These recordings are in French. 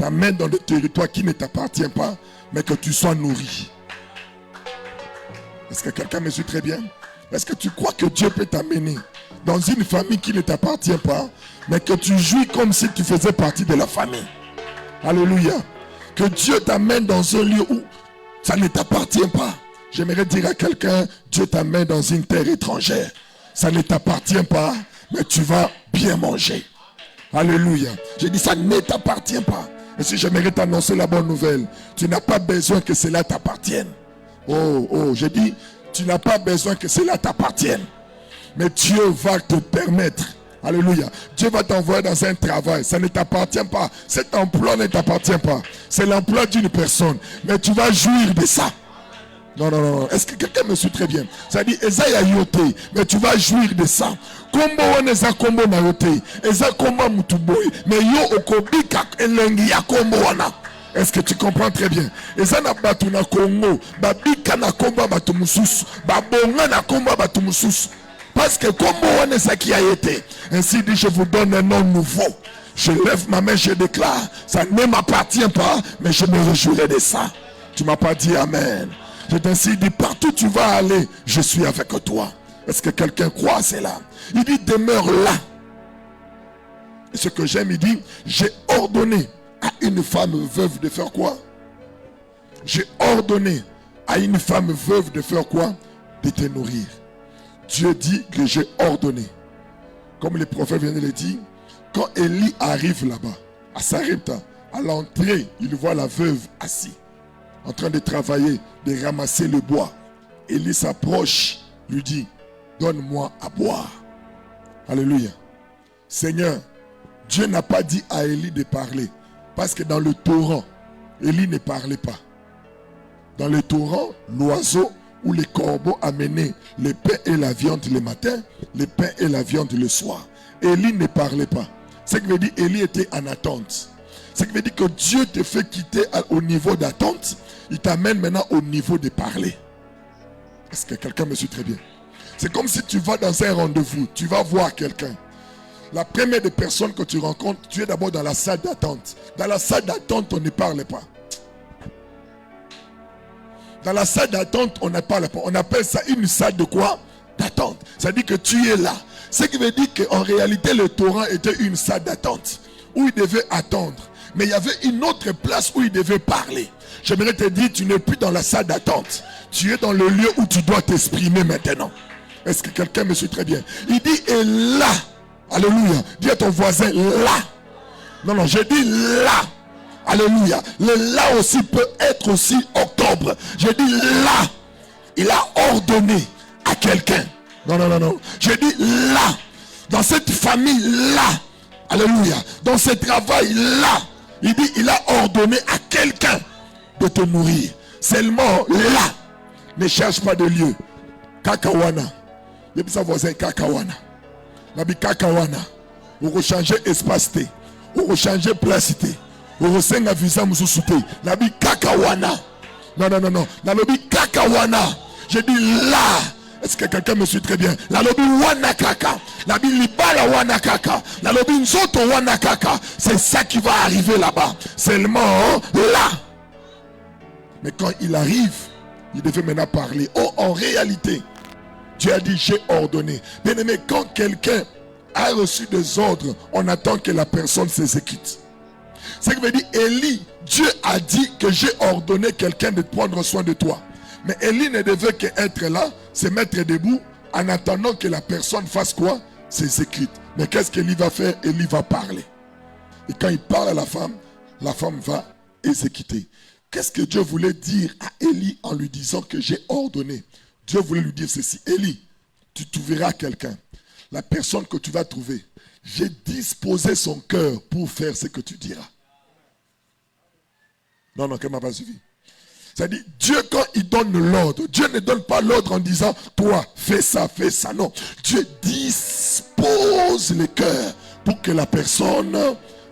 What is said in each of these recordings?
t'amène dans le territoire qui ne t'appartient pas, mais que tu sois nourri. Est-ce que quelqu'un me suit très bien? Est-ce que tu crois que Dieu peut t'amener dans une famille qui ne t'appartient pas, mais que tu jouis comme si tu faisais partie de la famille? Alléluia. Que Dieu t'amène dans un lieu où ça ne t'appartient pas. J'aimerais dire à quelqu'un, Dieu t'amène dans une terre étrangère. Ça ne t'appartient pas, mais tu vas bien manger. Alléluia. J'ai dit, ça ne t'appartient pas. Et si j'aimerais t'annoncer la bonne nouvelle, tu n'as pas besoin que cela t'appartienne. Oh, j'ai dit, tu n'as pas besoin que cela t'appartienne. Mais Dieu va te permettre. Alléluia. Dieu va t'envoyer dans un travail. Ça ne t'appartient pas. Cet emploi ne t'appartient pas. C'est l'emploi d'une personne. Mais tu vas jouir de ça. Non. Est-ce que quelqu'un me suit très bien? Ça dit, Eza ya yote, mais tu vas jouir de ça. Kombo wana eza kombo na yote. Eza kombo mutuboy. Mais yo okobika elengi ya kombo wana. Est-ce que tu comprends très bien? Eza na batu na Congo. Babika na kombo batu mususu. Babonga na kombo batu mususu. Parce que kombo wana eza qui a été. Ainsi dit, je vous donne un nom nouveau. Je lève ma main, je déclare. Ça ne m'appartient pas, mais je me réjouirai de ça. Tu m'as pas dit amen. Je t'ainsi dit, partout tu vas aller, je suis avec toi. Est-ce que quelqu'un croit à cela? Il dit, demeure là. Et ce que j'aime, il dit, j'ai ordonné à une femme veuve de faire quoi? J'ai ordonné à une femme veuve de faire quoi? De te nourrir. Dieu dit que j'ai ordonné. Comme le prophète vient de le dire, quand Élie arrive là-bas, à Sarepta, à l'entrée, il voit la veuve assise, en train de travailler, de ramasser le bois. Élie s'approche, lui dit, donne-moi à boire. Alléluia. Seigneur, Dieu n'a pas dit à Élie de parler, parce que dans le torrent, Élie ne parlait pas. Dans le torrent, l'oiseau ou les corbeaux amenaient le pain et la viande le matin, le pain et la viande le soir. Élie ne parlait pas. Ce qui veut dire Élie était en attente. Ce qui veut dire que Dieu te fait quitter au niveau d'attente. Il t'amène maintenant au niveau de parler. Est-ce que quelqu'un me suit très bien? C'est comme si tu vas dans un rendez-vous. Tu vas voir quelqu'un. La première des personnes que tu rencontres, tu es d'abord dans la salle d'attente. Dans la salle d'attente, on ne parle pas. Dans la salle d'attente, on ne parle pas. On appelle ça une salle de quoi? D'attente. Ça dit que tu es là. Ce qui veut dire qu'en réalité, le torrent était une salle d'attente où il devait attendre. Mais il y avait une autre place où il devait parler. J'aimerais te dire, tu n'es plus dans la salle d'attente. Tu es dans le lieu où tu dois t'exprimer maintenant. Est-ce que quelqu'un me suit très bien? Il dit, et là, alléluia, dis à ton voisin, là. Non, j'ai dit là. Alléluia. Le là aussi peut être aussi octobre. J'ai dit là. Il a ordonné à quelqu'un. Non. J'ai dit là. Dans cette famille là. Alléluia. Dans ce travail là. Il dit, il a ordonné à quelqu'un de te nourrir. Seulement là. Ne cherche pas de lieu. Kakawana. Il y a voisin Kakawana. Nabi Kakawana. Vous rechangeez espace T. Vous rechangeez place T. Vous recevez un visa mususute. Nabi Kakawana. Non. Nabi Kakawana. J'ai dit là. Est-ce que quelqu'un me suit très bien? La lobi wana kaka. La bi libala wana kaka. La lobi nzoto wana kaka. C'est ça qui va arriver là-bas. Seulement là. Mais quand il arrive, il devait maintenant parler. Oh, en réalité, Dieu a dit, j'ai ordonné. Bien aimé, quand quelqu'un a reçu des ordres, on attend que la personne s'exécute. Ce qui veut dire, Élie, Dieu a dit que j'ai ordonné quelqu'un de prendre soin de toi. Mais Élie ne devait qu'être là, se mettre debout, en attendant que la personne fasse quoi? S'exécute. Mais qu'est-ce qu'Élie va faire? Élie va parler. Et quand il parle à la femme va exécuter. Qu'est-ce que Dieu voulait dire à Élie en lui disant que j'ai ordonné? Dieu voulait lui dire ceci. Élie, tu trouveras quelqu'un. La personne que tu vas trouver, j'ai disposé son cœur pour faire ce que tu diras. Non, qu'elle m'a pas suivi. C'est-à-dire, Dieu, quand il donne l'ordre, Dieu ne donne pas l'ordre en disant, toi, fais ça. Non. Dieu dispose le cœur pour que la personne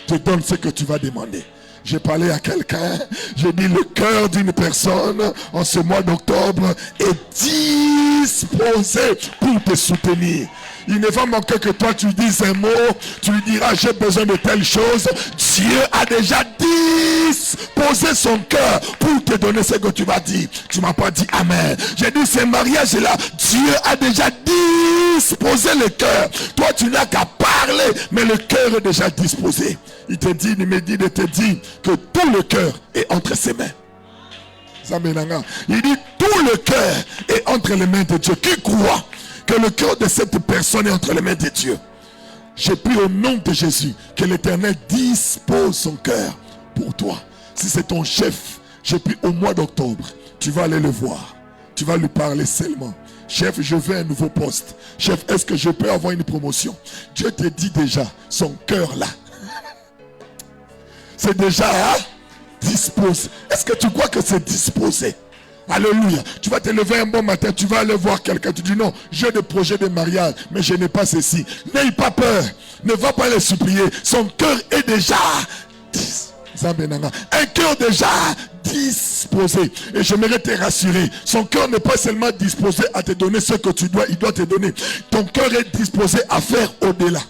te donne ce que tu vas demander. J'ai parlé à quelqu'un, j'ai dit le cœur d'une personne en ce mois d'octobre est disposé pour te soutenir. Il ne va manquer que toi, tu dises un mot, tu lui diras, j'ai besoin de telle chose. Dieu a déjà disposé son cœur pour te donner ce que tu vas dire. Tu ne m'as pas dit amen. J'ai dit, ce mariage-là, Dieu a déjà disposé le cœur. Toi, tu n'as qu'à parler, mais le cœur est déjà disposé. Il te dit, il me dit de te dire que tout le cœur est entre ses mains. Il dit, tout le cœur est entre les mains de Dieu. Qui croit que le cœur de cette personne est entre les mains de Dieu? J'ai pris au nom de Jésus que l'Éternel dispose son cœur pour toi. Si c'est ton chef, j'ai pris au mois d'octobre, tu vas aller le voir. Tu vas lui parler seulement. Chef, je veux un nouveau poste. Chef, est-ce que je peux avoir une promotion? Dieu te dit déjà, son cœur là. C'est déjà disposé. Est-ce que tu crois que c'est disposé? Alléluia. Tu vas te lever un bon matin, tu vas aller voir quelqu'un. Tu dis non, j'ai des projets de mariage, mais je n'ai pas ceci. N'aie pas peur. Ne va pas les supplier. Son cœur est déjà un cœur déjà disposé. Et j'aimerais te rassurer. Son cœur n'est pas seulement disposé à te donner ce que tu dois, il doit te donner. Ton cœur est disposé à faire au-delà.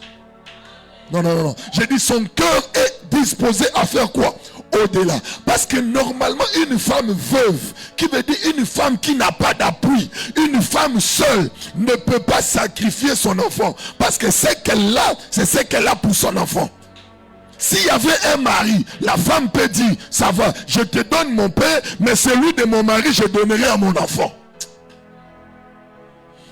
Non. J'ai dit son cœur est disposé à faire quoi? Au-delà. Parce que normalement, une femme veuve, qui veut dire une femme qui n'a pas d'appui, une femme seule, ne peut pas sacrifier son enfant. Parce que ce qu'elle a, c'est ce qu'elle a pour son enfant. S'il y avait un mari, la femme peut dire, ça va, je te donne mon père, mais celui de mon mari, je donnerai à mon enfant.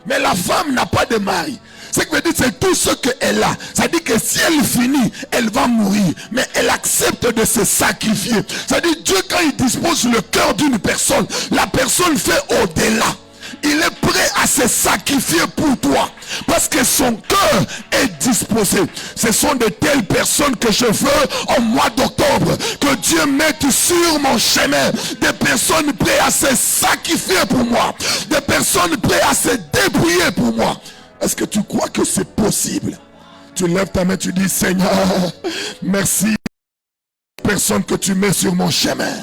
Mais la femme n'a pas de mari. Ce qui veut dire, c'est tout ce qu'elle a. Ça dit que si elle finit, elle va mourir. Mais elle accepte de se sacrifier. Ça dit, Dieu, quand il dispose le cœur d'une personne, la personne fait au-delà. Il est prêt à se sacrifier pour toi. Parce que son cœur est disposé. Ce sont de telles personnes que je veux, au mois d'octobre, que Dieu mette sur mon chemin. Des personnes prêtes à se sacrifier pour moi. Des personnes prêtes à se débrouiller pour moi. Est-ce que tu crois que c'est possible? Tu lèves ta main, tu dis, Seigneur, merci. Personne que tu mets sur mon chemin.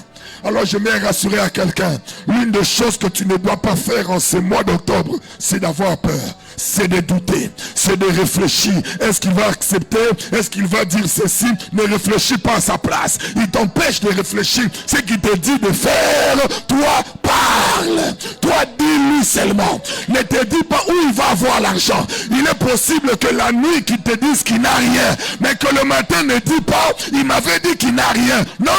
Alors je vais rassurer à quelqu'un. L'une des choses que tu ne dois pas faire en ce mois d'octobre, c'est d'avoir peur. C'est de douter, c'est de réfléchir. Est-ce qu'il va accepter? Est-ce qu'il va dire ceci? Ne réfléchis pas à sa place. Il t'empêche de réfléchir. Ce qu'il te dit de faire, toi parle. Toi dis-lui seulement. Ne te dis pas où il va avoir l'argent. Il est possible que la nuit qu'il te dise qu'il n'a rien, mais que le matin ne dit pas, il m'avait dit qu'il n'a rien. Non.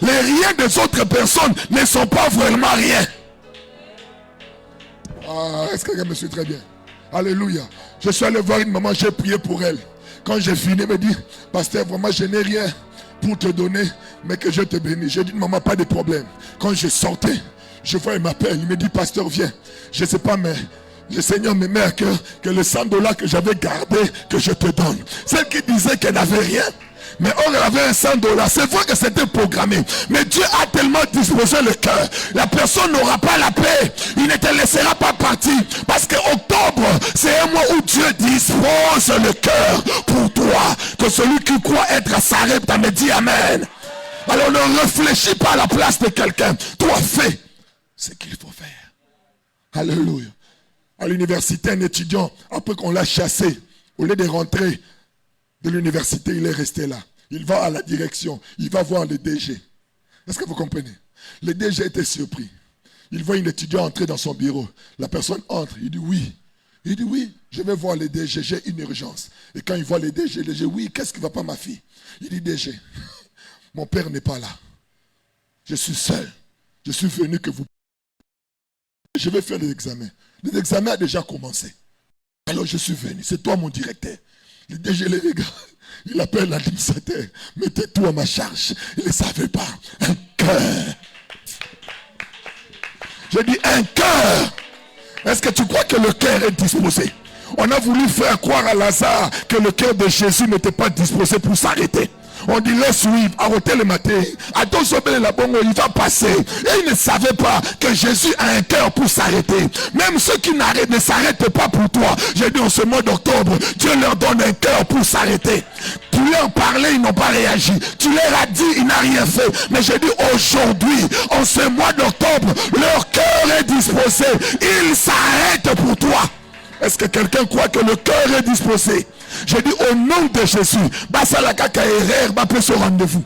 Les riens des autres personnes ne sont pas vraiment rien. Est-ce que quelqu'un me suit très bien? Alléluia. Je suis allé voir une maman, j'ai prié pour elle. Quand j'ai fini, elle me dit, pasteur, vraiment, je n'ai rien pour te donner, mais que je te bénisse. J'ai dit, maman, pas de problème. Quand je sortais, je vois, il m'appelle, il me dit, pasteur, viens. Je ne sais pas, mais le Seigneur me met à cœur que les 100 $ que j'avais gardés, que je te donne. Celle qui disait qu'elle n'avait rien, mais on avait un 100 $. C'est vrai que c'était programmé. Mais Dieu a tellement disposé le cœur. La personne n'aura pas la paix. Il ne te laissera pas partir. Parce que octobre, c'est un mois où Dieu dispose le cœur pour toi. Que celui qui croit être à Sarepta me dit amen. Alors ne réfléchis pas à la place de quelqu'un. Toi fais ce qu'il faut faire. Alléluia. À l'université, un étudiant, après qu'on l'a chassé, au lieu de rentrer de l'université, il est resté là. Il va à la direction. Il va voir le DG. Est-ce que vous comprenez? Le DG était surpris. Il voit une étudiante entrer dans son bureau. La personne entre. Il dit oui. Il dit oui, je vais voir le DG. J'ai une urgence. Et quand il voit le DG, oui, qu'est-ce qui ne va pas ma fille? Il dit DG, mon père n'est pas là. Je suis seul. Je suis venu que vous... Je vais faire les examens. Les examens ont déjà commencé. Alors je suis venu. C'est toi mon directeur. Le DG les regarde, il appelle l'administrateur. Mettez tout à ma charge. Il ne savait pas. Un cœur. Je dis un cœur. Est-ce que tu crois que le cœur est disposé? On a voulu faire croire à Lazare que le cœur de Jésus n'était pas disposé pour s'arrêter. On dit laisse suivre, arrêtez le matin. Il va passer. Et il ne savait pas que Jésus a un cœur pour s'arrêter. Même ceux qui ne s'arrêtent pas pour toi. J'ai dit en ce mois d'octobre, Dieu leur donne un cœur pour s'arrêter. Tu leur parlais, ils n'ont pas réagi. Tu leur as dit, ils n'ont rien fait. Mais j'ai dit aujourd'hui, en ce mois d'octobre, leur cœur est disposé. Ils s'arrêtent pour toi. Est-ce que quelqu'un croit que le cœur est disposé? J'ai dit au nom de Jésus. Basalaka erreur, va plus au rendez-vous.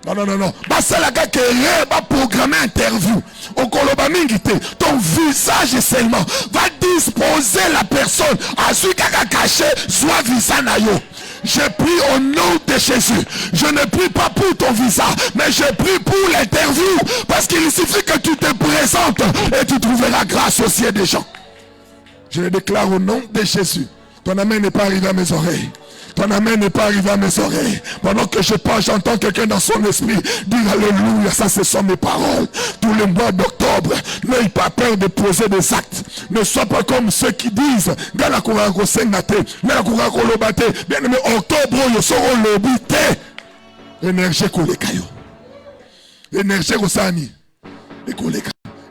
Non. Basalaka erreur, va programmer interview. Au Kolobamingite, ton visage seulement va disposer la personne à ce qui a caché soit visa nayo. Je prie au nom de Jésus. Je ne prie pas pour ton visa, mais je prie pour l'interview. Parce qu'il suffit que tu te présentes et tu trouveras grâce au ciel des gens. Je le déclare au nom de Jésus. Ton amen n'est pas arrivé à mes oreilles. Ton amen n'est pas arrivé à mes oreilles. Pendant que je parle, j'entends quelqu'un dans son esprit dire alléluia. Ça, ce sont mes paroles. Tous les mois d'octobre, n'aie pas peur de poser des actes. Ne sois pas comme ceux qui disent bien aimé, octobre, ils seront l'obité. Énergie kolekayo. Énergie kosani.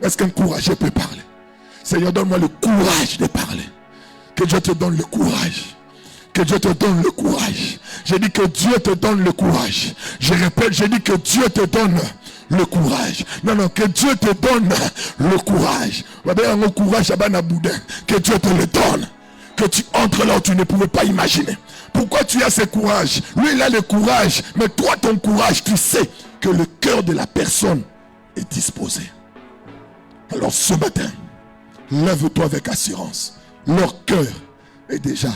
Est-ce qu'un courageux peut parler? Seigneur, donne-moi le courage de parler. Que Dieu te donne le courage. Que Dieu te donne le courage. J'ai dit que Dieu te donne le courage. Je répète, j'ai dit que Dieu te donne le courage. Non, que Dieu te donne le courage. Que Dieu te le donne. Que tu entres là où tu ne pouvais pas imaginer. Pourquoi tu as ce courage? Lui, il a le courage. Mais toi, ton courage, tu sais que le cœur de la personne est disposé. Alors ce matin, lève-toi avec assurance. Leur cœur est déjà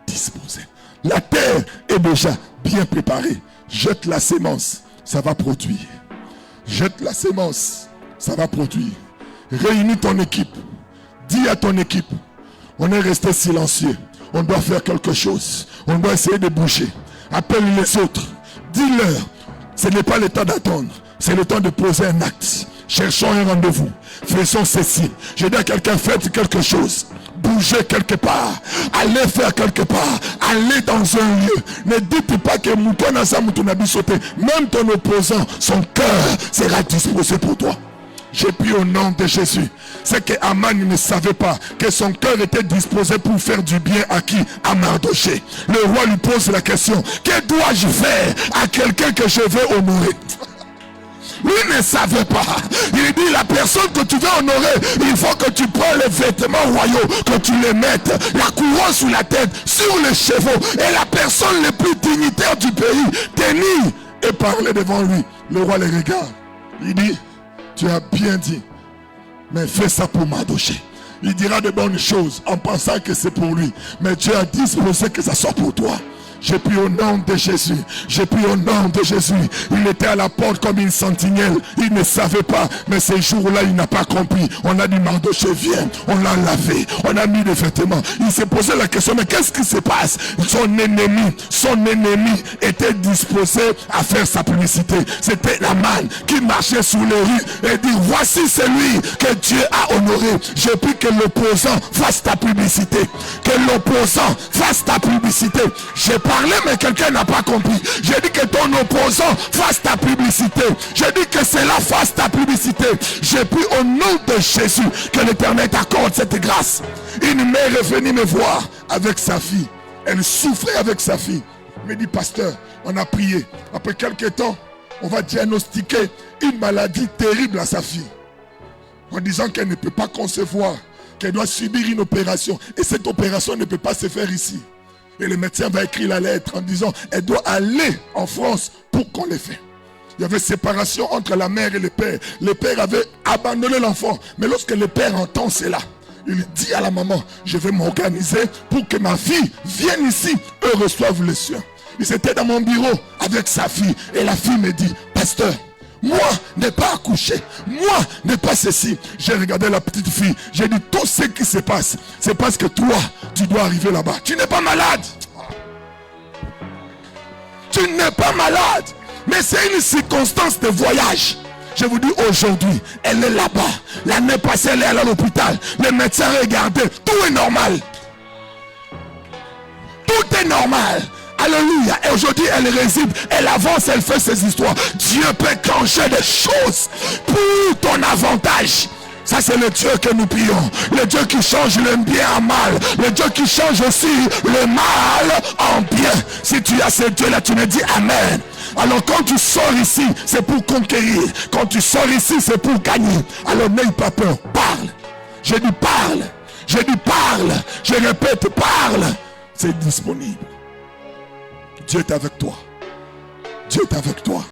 disposé. La terre est déjà bien préparée. Jette la sémence, ça va produire. Jette la sémence, ça va produire. Réunis ton équipe. Dis à ton équipe, on est resté silencieux. On doit faire quelque chose. On doit essayer de bouger. Appelle les autres. Dis-leur, ce n'est pas le temps d'attendre. C'est le temps de poser un acte. Cherchons un rendez-vous. Faisons ceci. Je dis à quelqu'un, faites quelque chose. Bougez quelque part. Allez faire quelque part. Allez dans un lieu. Ne dites pas que Moutouana Samoutonabi sauté. Même ton opposant, son cœur sera disposé pour toi. J'ai pris au nom de Jésus. C'est que Aman ne savait pas que son cœur était disposé pour faire du bien à qui? À Mardoché. Le roi lui pose la question, que dois-je faire à quelqu'un que je veux honorer? Lui ne savait pas. Il dit, la personne que tu veux honorer, il faut que tu prends les vêtements royaux, que tu les mettes, la couronne sous la tête, sur les chevaux, et la personne la plus dignitaire du pays, tenir et parler devant lui. Le roi le regarde. Il dit, tu as bien dit, mais fais ça pour Mardoché. Il dira de bonnes choses en pensant que c'est pour lui. Mais Dieu a disposé que ça soit pour toi. J'ai pris au nom de Jésus. J'ai pris au nom de Jésus. Il était à la porte comme une sentinelle. Il ne savait pas. Mais ces jours-là, il n'a pas compris. On a dit, Mardoché, viens. On l'a lavé. On a mis des vêtements. Il s'est posé la question, mais qu'est-ce qui se passe? Son ennemi était disposé à faire sa publicité. C'était Aman qui marchait sur les rues et dit, voici celui que Dieu a honoré. J'ai pris que l'opposant fasse ta publicité. Que l'opposant fasse ta publicité. J'ai parlé, mais quelqu'un n'a pas compris. J'ai dit que ton opposant fasse ta publicité. J'ai dit que cela fasse ta publicité. J'ai pris au nom de Jésus que l'Éternel t'accorde cette grâce. Une mère est venue me voir avec sa fille. Elle souffrait avec sa fille. Elle me dit, pasteur, on a prié. Après quelques temps, on va diagnostiquer une maladie terrible à sa fille. En disant qu'elle ne peut pas concevoir, qu'elle doit subir une opération. Et cette opération ne peut pas se faire ici. Et le médecin va écrire la lettre en disant, elle doit aller en France pour qu'on le fasse. Il y avait séparation entre la mère et le père. Le père avait abandonné l'enfant. Mais lorsque le père entend cela, il dit à la maman, je vais m'organiser pour que ma fille vienne ici et reçoive le sien. Il était dans mon bureau avec sa fille. Et la fille me dit, pasteur, moi, ne pas accoucher. Moi, ne pas ceci. J'ai regardé la petite fille. J'ai dit, tout ce qui se passe, c'est parce que toi, tu dois arriver là-bas. Tu n'es pas malade. Tu n'es pas malade. Mais c'est une circonstance de voyage. Je vous dis aujourd'hui, elle est là-bas. L'année passée, elle est allée à l'hôpital. Les médecins regardaient. Tout est normal. Tout est normal. Alléluia. Et aujourd'hui, elle réside. Elle avance, elle fait ses histoires. Dieu peut clencher des choses pour ton avantage. Ça, c'est le Dieu que nous prions. Le Dieu qui change le bien en mal. Le Dieu qui change aussi le mal en bien. Si tu as ce Dieu-là, tu me dis Amen. Alors quand tu sors ici, c'est pour conquérir. Quand tu sors ici, c'est pour gagner. Alors n'aie pas peur. Parle. Je dis parle. Je dis parle. Je répète, parle. C'est disponible. Dieu est avec toi. Dieu est avec toi.